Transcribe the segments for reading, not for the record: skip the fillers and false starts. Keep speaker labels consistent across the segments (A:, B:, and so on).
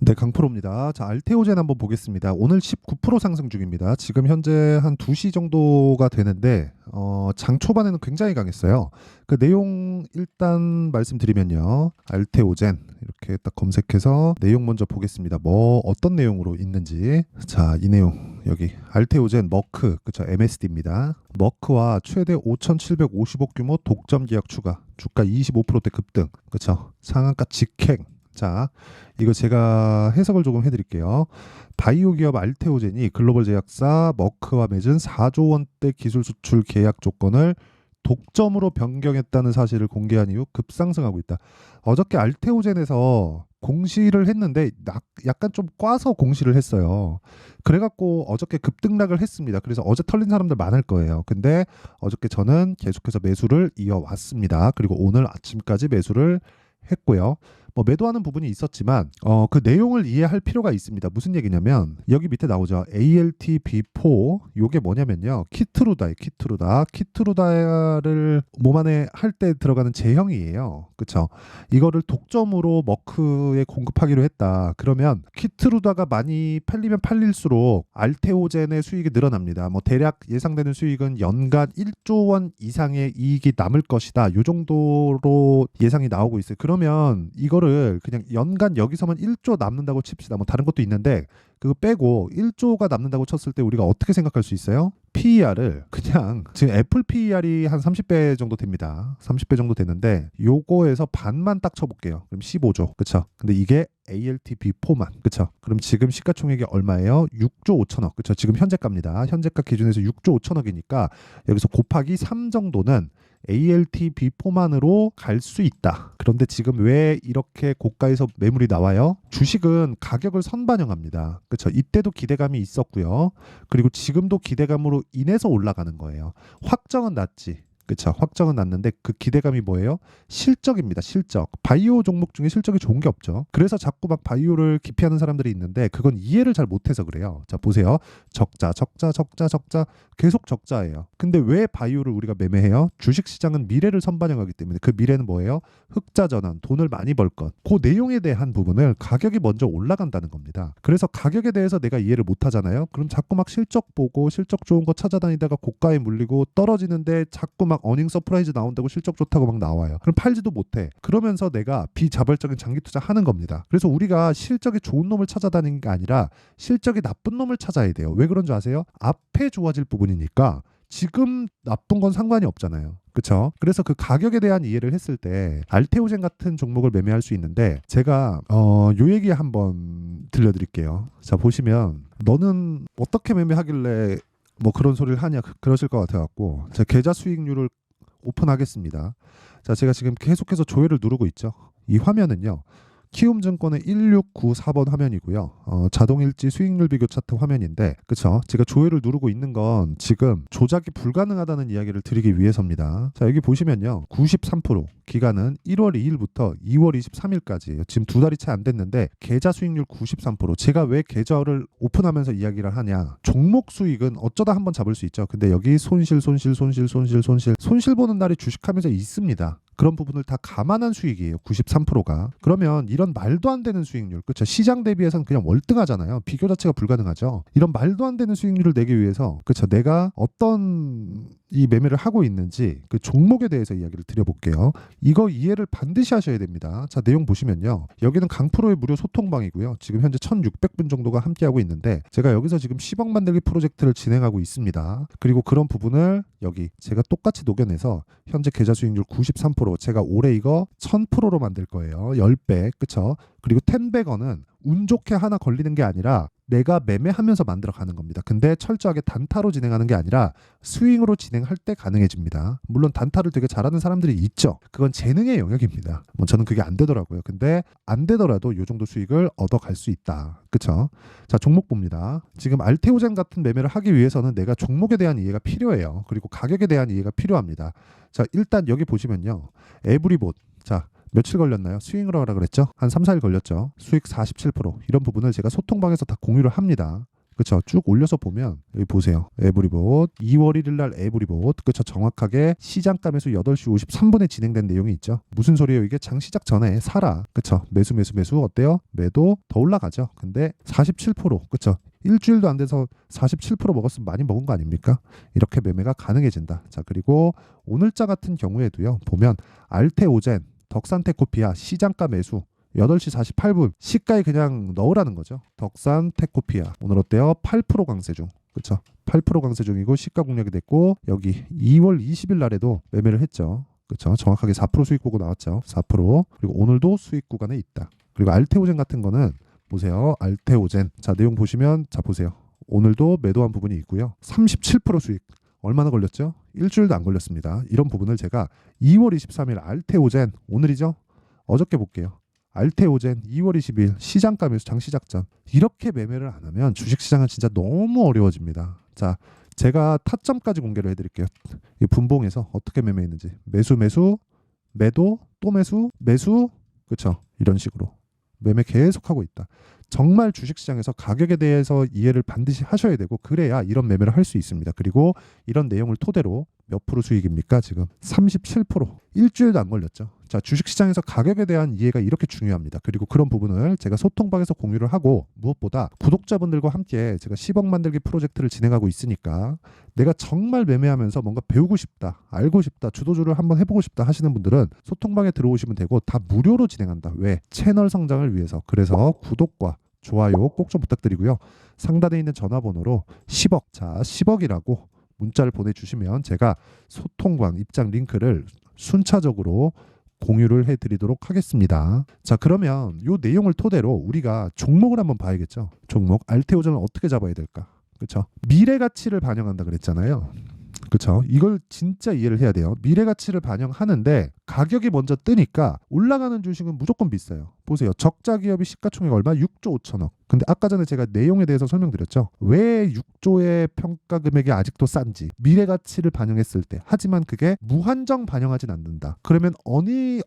A: 네, 강프로입니다. 자, 알테오젠 한번 보겠습니다. 오늘 19% 상승 중입니다. 지금 현재 한 2시 정도가 되는데 장 초반에는 굉장히 강했어요. 그 내용 일단 말씀드리면요. 알테오젠 이렇게 딱 검색해서 내용 먼저 보겠습니다. 뭐 어떤 내용으로 있는지. 자, 이 내용 여기 알테오젠 머크, 그쵸, MSD입니다. 머크와 최대 5,750억 규모 독점 계약 추가, 주가 25%대 급등, 그쵸, 상한가 직행. 자, 이거 제가 해석을 조금 해드릴게요. 바이오 기업 알테오젠이 글로벌 제약사 머크와 맺은 4조 원대 기술 수출 계약 조건을 독점으로 변경했다는 사실을 공개한 이후 급상승하고 있다. 어저께 알테오젠에서 공시를 했는데 약간 좀 꽈서 공시를 했어요. 그래갖고 어저께 급등락을 했습니다. 그래서 어제 털린 사람들 많을 거예요. 근데 어저께 저는 계속해서 매수를 이어왔습니다. 그리고 오늘 아침까지 매수를 했고요. 뭐 매도하는 부분이 있었지만 그 내용을 이해할 필요가 있습니다. 무슨 얘기냐면 여기 밑에 나오죠. ALT-B4, 요게 뭐냐면요, 키트루다예요. 키트루다를 몸 안에 할 때 들어가는 제형이에요. 그쵸? 이거를 독점으로 머크에 공급하기로 했다. 그러면 키트루다가 많이 팔리면 팔릴수록 알테오젠의 수익이 늘어납니다. 뭐 대략 예상되는 수익은 연간 1조 원 이상의 이익이 남을 것이다. 요 정도로 예상이 나오고 있어요. 그러면 이거를 그냥 연간 여기서만 1조 남는다고 칩시다. 뭐 다른 것도 있는데 그거 빼고 1조가 남는다고 쳤을 때 우리가 어떻게 생각할 수 있어요? PER을 그냥 지금 애플 PER이 한 30배 정도 됩니다. 30배 정도 되는데 요거에서 반만 딱 쳐볼게요. 그럼 15조. 그쵸? 근데 이게 ALT-B4만. 그쵸? 그럼 지금 시가총액이 얼마예요? 6조 5천억. 그쵸? 지금 현재가입니다. 현재가 기준에서 6조 5천억이니까 여기서 곱하기 3 정도는 ALT-B4만으로 갈 수 있다. 그런데 지금 왜 이렇게 고가에서 매물이 나와요? 주식은 가격을 선반영합니다. 그렇죠? 이때도 기대감이 있었고요. 그리고 지금도 기대감으로 인해서 올라가는 거예요. 확정은 낮지. 그렇죠? 확정은 났는데 그 기대감이 뭐예요? 실적입니다. 실적. 바이오 종목 중에 실적이 좋은 게 없죠. 그래서 자꾸 막 바이오를 기피하는 사람들이 있는데 그건 이해를 잘 못해서 그래요. 자, 보세요. 적자 계속 적자예요. 근데 왜 바이오를 우리가 매매해요? 주식시장은 미래를 선반영하기 때문에. 그 미래는 뭐예요? 흑자 전환, 돈을 많이 벌 것. 그 내용에 대한 부분을 가격이 먼저 올라간다는 겁니다. 그래서 가격에 대해서 내가 이해를 못하잖아요. 그럼 자꾸 막 실적 보고 실적 좋은 거 찾아다니다가 고가에 물리고 떨어지는데 자꾸 막 어닝 서프라이즈 나온다고 실적 좋다고 막 나와요. 그럼 팔지도 못해. 그러면서 내가 비자발적인 장기 투자 하는 겁니다. 그래서 우리가 실적이 좋은 놈을 찾아다니는 게 아니라 실적이 나쁜 놈을 찾아야 돼요. 왜 그런 줄 아세요? 앞에 좋아질 부분이니까 지금 나쁜 건 상관이 없잖아요. 그렇죠? 그래서 그 가격에 대한 이해를 했을 때 알테오젠 같은 종목을 매매할 수 있는데 제가 요 얘기 한번 들려드릴게요. 자, 보시면 너는 어떻게 매매하길래 뭐 그런 소리를 하냐 그러실 것 같아갖고 제가 계좌 수익률을 오픈하겠습니다. 자, 제가 지금 계속해서 조회를 누르고 있죠. 이 화면은요, 키움증권의 1694번 화면이고요. 자동일지 수익률 비교 차트 화면인데, 그쵸? 제가 조회를 누르고 있는 건 지금 조작이 불가능하다는 이야기를 드리기 위해서입니다. 자, 여기 보시면요, 93%, 기간은 1월 2일부터 2월 23일까지예요. 지금 2달이 채 안 됐는데 계좌 수익률 93%. 제가 왜 계좌를 오픈하면서 이야기를 하냐? 종목 수익은 어쩌다 한번 잡을 수 있죠. 근데 여기 손실 보는 날이 주식하면서 있습니다. 그런 부분을 다 감안한 수익이에요. 93%가. 그러면 이런 말도 안 되는 수익률, 그렇죠? 시장 대비해서는 그냥 월등하잖아요. 비교 자체가 불가능하죠. 이런 말도 안 되는 수익률을 내기 위해서, 그렇죠? 내가 어떤 이 매매를 하고 있는지 그 종목에 대해서 이야기를 드려볼게요. 이거 이해를 반드시 하셔야 됩니다. 자, 내용 보시면요, 여기는 강프로의 무료 소통방이고요. 지금 현재 1600분 정도가 함께하고 있는데 제가 여기서 지금 10억 만들기 프로젝트를 진행하고 있습니다. 그리고 그런 부분을 여기 제가 똑같이 녹여내서 현재 계좌 수익률 93%, 제가 올해 이거 1000%로 만들 거예요. 10배. 그쵸? 그리고 10백원은 운 좋게 하나 걸리는 게 아니라 내가 매매하면서 만들어 가는 겁니다. 근데 철저하게 단타로 진행하는 게 아니라 스윙으로 진행할 때 가능해집니다. 물론 단타를 되게 잘하는 사람들이 있죠. 그건 재능의 영역입니다. 뭐 저는 그게 안 되더라고요. 근데 안 되더라도 이 정도 수익을 얻어갈 수 있다. 그쵸? 자, 종목 봅니다. 지금 알테오젠 같은 매매를 하기 위해서는 내가 종목에 대한 이해가 필요해요. 그리고 가격에 대한 이해가 필요합니다. 자, 일단 여기 보시면요, 에브리봇. 자, 며칠 걸렸나요? 스윙으로 하라 그랬죠? 한 3, 4일 걸렸죠? 수익 47%. 이런 부분을 제가 소통방에서 다 공유를 합니다. 그쵸? 쭉 올려서 보면 여기 보세요. 에브리봇 2월 1일 날 에브리봇 그쵸? 정확하게 시장가 매수 8시 53분에 진행된 내용이 있죠. 무슨 소리예요? 이게 장 시작 전에 사라. 그쵸? 매수 어때요? 매도 더 올라가죠. 근데 47% 그쵸? 일주일도 안 돼서 47% 먹었으면 많이 먹은 거 아닙니까? 이렇게 매매가 가능해진다. 자, 그리고 오늘자 같은 경우에도요. 보면 알테오젠, 덕산테코피아 시장가 매수 8시 48분 시가에 그냥 넣으라는 거죠. 덕산테코피아 오늘 어때요? 8% 강세 중. 그렇죠? 8% 강세 중이고 시가 공략이 됐고 여기 2월 20일 날에도 매매를 했죠. 그렇죠? 정확하게 4% 수익 보고 나왔죠. 4%. 그리고 오늘도 수익 구간에 있다. 그리고 알테오젠 같은 거는 보세요. 알테오젠. 자, 내용 보시면 자 보세요. 오늘도 매도한 부분이 있고요. 37% 수익. 얼마나 걸렸죠? 일주일도 안 걸렸습니다. 이런 부분을 제가 2월 23일 알테오젠 오늘이죠? 어저께 볼게요. 알테오젠 2월 20일 시장가 매수 장 시작 전 이렇게 매매를 안 하면 주식시장은 진짜 너무 어려워집니다. 자, 제가 타점까지 공개를 해드릴게요. 이 분봉에서 어떻게 매매했는지 매수 매도 또 매수 그쵸? 이런 식으로 매매 계속하고 있다. 정말 주식시장에서 가격에 대해서 이해를 반드시 하셔야 되고 그래야 이런 매매를 할 수 있습니다. 그리고 이런 내용을 토대로 몇 프로 수익입니까? 지금 37%. 일주일도 안 걸렸죠. 자, 주식시장에서 가격에 대한 이해가 이렇게 중요합니다. 그리고 그런 부분을 제가 소통방에서 공유를 하고 무엇보다 구독자분들과 함께 제가 10억 만들기 프로젝트를 진행하고 있으니까 내가 정말 매매하면서 뭔가 배우고 싶다, 알고 싶다, 주도주를 한번 해보고 싶다 하시는 분들은 소통방에 들어오시면 되고 다 무료로 진행한다. 왜? 채널 성장을 위해서. 그래서 구독과 좋아요 꼭 좀 부탁드리고요. 상단에 있는 전화번호로 10억, 자 10억이라고 문자를 보내주시면 제가 소통방 입장 링크를 순차적으로 공유를 해드리도록 하겠습니다. 자, 그러면 이 내용을 토대로 우리가 종목을 한번 봐야겠죠. 종목 알테오전을 어떻게 잡아야 될까? 그렇죠? 미래 가치를 반영한다 그랬잖아요. 그렇죠? 이걸 진짜 이해를 해야 돼요. 미래 가치를 반영하는데 가격이 먼저 뜨니까 올라가는 주식은 무조건 비싸요. 보세요. 적자 기업이 시가총액 얼마? 6조 5천억. 근데 아까 전에 제가 내용에 대해서 설명드렸죠. 왜 6조의 평가 금액이 아직도 싼지 미래 가치를 반영했을 때 하지만 그게 무한정 반영하진 않는다. 그러면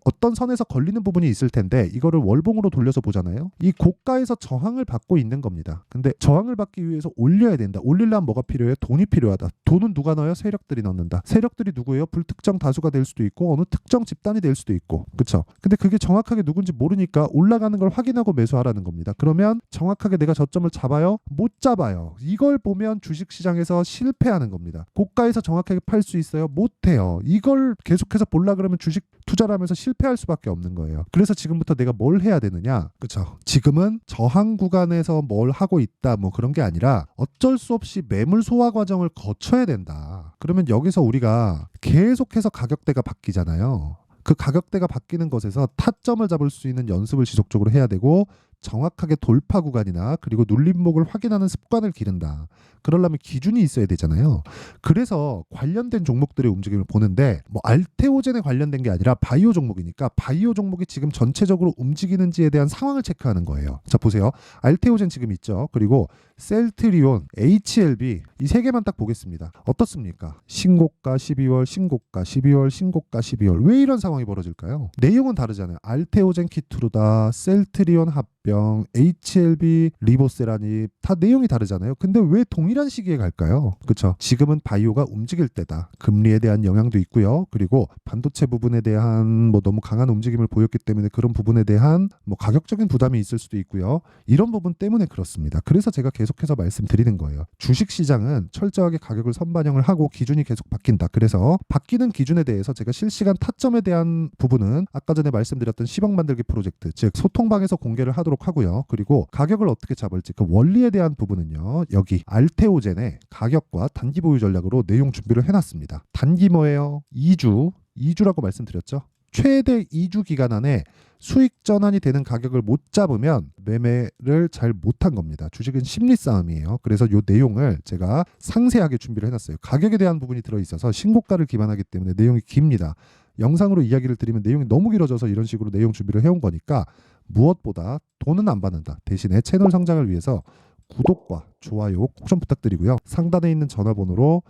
A: 어떤 선에서 걸리는 부분이 있을 텐데 이거를 월봉으로 돌려서 보잖아요. 이 고가에서 저항을 받고 있는 겁니다. 근데 저항을 받기 위해서 올려야 된다. 올리려면 뭐가 필요해요? 돈이 필요하다. 돈은 누가 넣어요? 세력들이 넣는다. 세력들이 누구예요? 불특정 다수가 될 수도 있고 어느 특정 집단이 될 수도 있고. 그렇죠? 근데 그게 정확하게 누군지 모르니까 올라가는 걸 확인하고 매수하라는 겁니다. 그러면 정확하게 내가 저점을 잡아요? 못 잡아요. 이걸 보면 주식시장에서 실패하는 겁니다. 고가에서 정확하게 팔 수 있어요? 못해요. 이걸 계속해서 보려 그러면 주식 투자를 하면서 실패할 수밖에 없는 거예요. 그래서 지금부터 내가 뭘 해야 되느냐? 그렇죠? 지금은 저항 구간에서 뭘 하고 있다 뭐 그런 게 아니라 어쩔 수 없이 매물 소화 과정을 거쳐야 된다. 그러면 여기서 우리가 계속해서 가격대가 바뀌잖아요. 그 가격대가 바뀌는 것에서 타점을 잡을 수 있는 연습을 지속적으로 해야 되고 정확하게 돌파 구간이나 그리고 눌림목을 확인하는 습관을 기른다. 그러려면 기준이 있어야 되잖아요. 그래서 관련된 종목들의 움직임을 보는데 뭐 알테오젠에 관련된 게 아니라 바이오 종목이니까 바이오 종목이 지금 전체적으로 움직이는지에 대한 상황을 체크하는 거예요. 자, 보세요. 알테오젠 지금 있죠. 그리고 셀트리온, HLB 이 세 개만 딱 보겠습니다. 어떻습니까? 신고가 12월, 신고가 12월, 신고가 12월. 왜 이런 상황이 벌어질까요? 내용은 다르잖아요. 알테오젠 키트루다, 셀트리온 합병, HLB, 리보세라니 다 내용이 다르잖아요. 근데 왜 동일한 시기에 갈까요? 그렇죠? 지금은 바이오가 움직일 때다. 금리에 대한 영향도 있고요. 그리고 반도체 부분에 대한 뭐 너무 강한 움직임을 보였기 때문에 그런 부분에 대한 뭐 가격적인 부담이 있을 수도 있고요. 이런 부분 때문에 그렇습니다. 그래서 제가 계속해서 말씀드리는 거예요. 주식시장은 철저하게 가격을 선반영을 하고 기준이 계속 바뀐다. 그래서 바뀌는 기준에 대해서 제가 실시간 타점에 대한 부분은 아까 전에 말씀드렸던 10억 만들기 프로젝트, 즉 소통방에서 공개를 하도록 하고요. 그리고 가격을 어떻게 잡을지 그 원리에 대한 부분은요. 여기 알테오젠의 가격과 단기 보유 전략으로 내용 준비를 해놨습니다. 단기 뭐예요? 2주라고 말씀드렸죠. 최대 2주 기간 안에 수익 전환이 되는 가격을 못 잡으면 매매를 잘 못한 겁니다. 주식은 심리 싸움이에요. 그래서 이 내용을 제가 상세하게 준비를 해놨어요. 가격에 대한 부분이 들어있어서 신고가를 기반하기 때문에 내용이 깁니다. 영상으로 이야기를 드리면 내용이 너무 길어져서 이런 식으로 내용 준비를 해온 거니까 무엇보다 돈은 안 받는다. 대신에 채널 성장을 위해서 구독과 좋아요 꼭 좀 부탁드리고요. 상단에 있는 전화번호로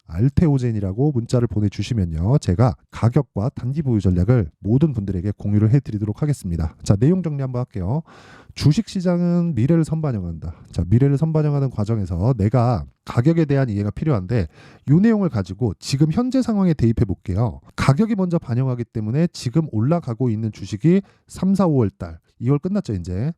A: 알테오젠이라고 문자를 보내주시면요. 제가 가격과 단기 보유 전략을 모든 분들에게 공유를 해드리도록 하겠습니다. 자, 내용 정리 한번 할게요. 주식시장은 미래를 선반영한다. 자, 미래를 선반영하는 과정에서 내가 가격에 대한 이해가 필요한데 이 내용을 가지고 지금 현재 상황에 대입해 볼게요. 가격이 먼저 반영하기 때문에 지금 올라가고 있는 주식이 3, 4, 5월 달 2월 끝났죠 이제.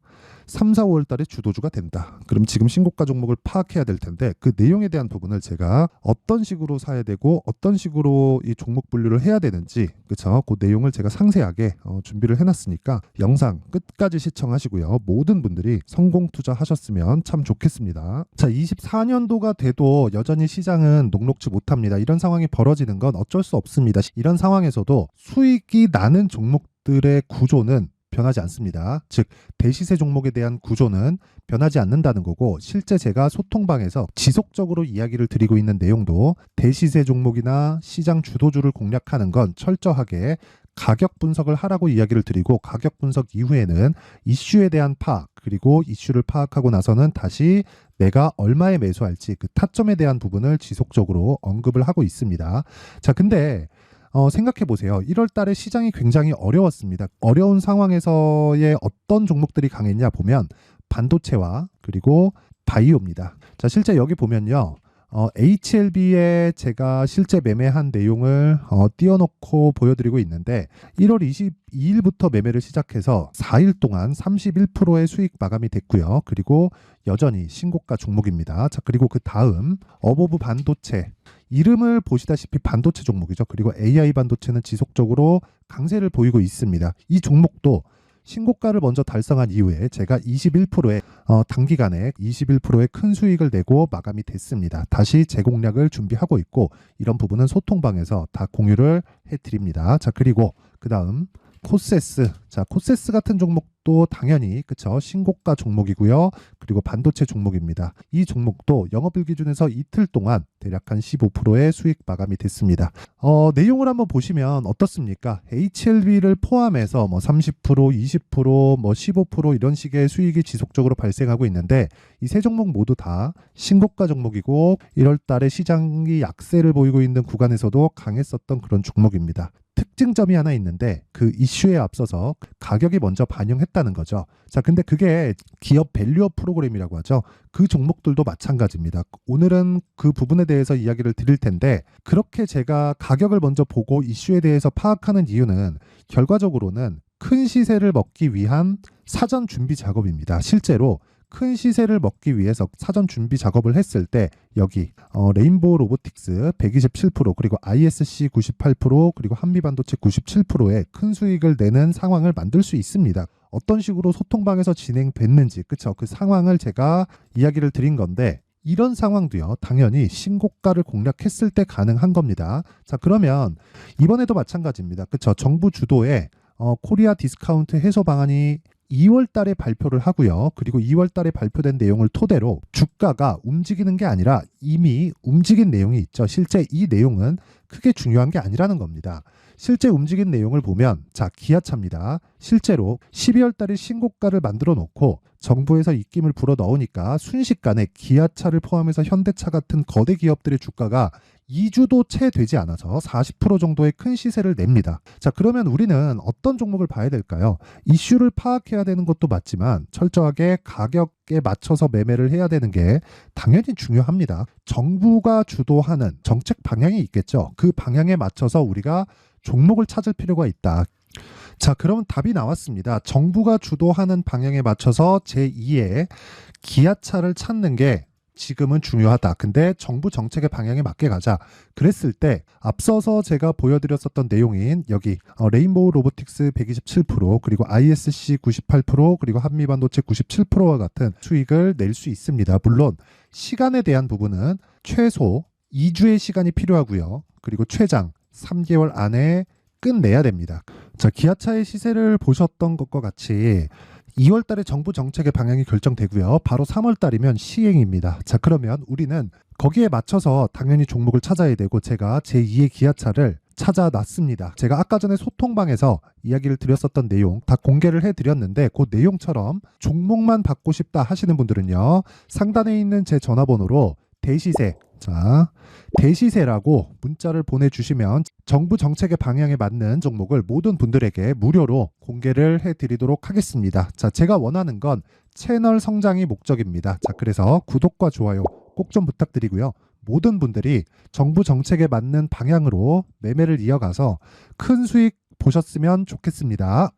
A: 3, 4, 5월 달에 주도주가 된다. 그럼 지금 신고가 종목을 파악해야 될 텐데 그 내용에 대한 부분을 제가 어떤 식으로 사야 되고 어떤 식으로 이 종목 분류를 해야 되는지 그쵸? 그 내용을 제가 상세하게 준비를 해놨으니까 영상 끝까지 시청하시고요. 모든 분들이 성공 투자하셨으면 참 좋겠습니다. 자, 24년도가 돼도 여전히 시장은 녹록지 못합니다. 이런 상황이 벌어지는 건 어쩔 수 없습니다. 이런 상황에서도 수익이 나는 종목들의 구조는 변하지 않습니다. 즉 대시세 종목에 대한 구조는 변하지 않는다는 거고 실제 제가 소통방에서 지속적으로 이야기를 드리고 있는 내용도 대시세 종목이나 시장 주도주를 공략하는 건 철저하게 가격 분석을 하라고 이야기를 드리고 가격 분석 이후에는 이슈에 대한 파악 그리고 이슈를 파악하고 나서는 다시 내가 얼마에 매수할지 그 타점에 대한 부분을 지속적으로 언급을 하고 있습니다. 자, 근데 생각해 보세요. 1월 달에 시장이 굉장히 어려웠습니다. 어려운 상황에서의 어떤 종목들이 강했냐 보면 반도체와 그리고 바이오입니다. 자, 실제 여기 보면요. HLB에 제가 실제 매매한 내용을 띄워놓고 보여드리고 있는데 1월 22일부터 매매를 시작해서 4일 동안 31%의 수익 마감이 됐고요. 그리고 여전히 신고가 종목입니다. 자, 그리고 그 다음 어보브 반도체 이름을 보시다시피 반도체 종목이죠. 그리고 AI 반도체는 지속적으로 강세를 보이고 있습니다. 이 종목도 신고가를 먼저 달성한 이후에 제가 21%의 단기간에 21%의 큰 수익을 내고 마감이 됐습니다. 다시 재공략을 준비하고 있고 이런 부분은 소통방에서 다 공유를 해드립니다. 자, 그리고 그 다음 코세스. 자, 코세스 같은 종목도 당연히 그쵸 신고가 종목이고요. 그리고 반도체 종목입니다. 이 종목도 영업일 기준에서 이틀 동안 대략 한 15%의 수익 마감이 됐습니다. 내용을 한번 보시면 어떻습니까? HLB를 포함해서 뭐 30%, 20%, 뭐 15% 이런 식의 수익이 지속적으로 발생하고 있는데 이 세 종목 모두 다 신고가 종목이고 1월 달에 시장이 약세를 보이고 있는 구간에서도 강했었던 그런 종목입니다. 특징점이 하나 있는데 그 이슈에 앞서서 가격이 먼저 반영했다는 거죠. 자, 근데 그게 기업 밸류업 프로그램이라고 하죠. 그 종목들도 마찬가지입니다. 오늘은 그 부분에 대해서 이야기를 드릴 텐데 그렇게 제가 가격을 먼저 보고 이슈에 대해서 파악하는 이유는 결과적으로는 큰 시세를 먹기 위한 사전 준비 작업입니다. 실제로 큰 시세를 먹기 위해서 사전 준비 작업을 했을 때 여기 레인보우 로보틱스 127% 그리고 ISC 98% 그리고 한미반도체 97%의 큰 수익을 내는 상황을 만들 수 있습니다. 어떤 식으로 소통방에서 진행됐는지 그쵸? 그 상황을 제가 이야기를 드린 건데 이런 상황도요 당연히 신고가를 공략했을 때 가능한 겁니다. 자, 그러면 이번에도 마찬가지입니다. 그쵸? 정부 주도의 코리아 디스카운트 해소 방안이 2월 달에 발표를 하고요. 그리고 2월 달에 발표된 내용을 토대로 주가가 움직이는 게 아니라 이미 움직인 내용이 있죠. 실제 이 내용은 크게 중요한 게 아니라는 겁니다. 실제 움직인 내용을 보면 자, 기아차입니다. 실제로 12월 달에 신고가를 만들어 놓고 정부에서 입김을 불어 넣으니까 순식간에 기아차를 포함해서 현대차 같은 거대 기업들의 주가가 2주도 채 되지 않아서 40% 정도의 큰 시세를 냅니다. 자, 그러면 우리는 어떤 종목을 봐야 될까요? 이슈를 파악해야 되는 것도 맞지만 철저하게 가격에 맞춰서 매매를 해야 되는 게 당연히 중요합니다. 정부가 주도하는 정책 방향이 있겠죠. 그 방향에 맞춰서 우리가 종목을 찾을 필요가 있다. 자, 그러면 답이 나왔습니다. 정부가 주도하는 방향에 맞춰서 제2의 기아차를 찾는 게 지금은 중요하다. 근데 정부 정책의 방향에 맞게 가자. 그랬을 때 앞서서 제가 보여드렸었던 내용인 여기 레인보우 로보틱스 127% 그리고 ISC 98% 그리고 한미반도체 97%와 같은 수익을 낼 수 있습니다. 물론 시간에 대한 부분은 최소 2주의 시간이 필요하고요. 그리고 최장 3개월 안에 끝내야 됩니다. 자, 기아차의 시세를 보셨던 것과 같이 2월 달에 정부 정책의 방향이 결정되고요. 바로 3월 달이면 시행입니다. 자, 그러면 우리는 거기에 맞춰서 당연히 종목을 찾아야 되고 제가 제2의 기아차를 찾아놨습니다. 제가 아까 전에 소통방에서 이야기를 드렸었던 내용 다 공개를 해드렸는데 그 내용처럼 종목만 받고 싶다 하시는 분들은요. 상단에 있는 제 전화번호로 대시세 자, 대시세라고 문자를 보내주시면 정부 정책의 방향에 맞는 종목을 모든 분들에게 무료로 공개를 해드리도록 하겠습니다. 자, 제가 원하는 건 채널 성장이 목적입니다. 자, 그래서 구독과 좋아요 꼭 좀 부탁드리고요. 모든 분들이 정부 정책에 맞는 방향으로 매매를 이어가서 큰 수익 보셨으면 좋겠습니다.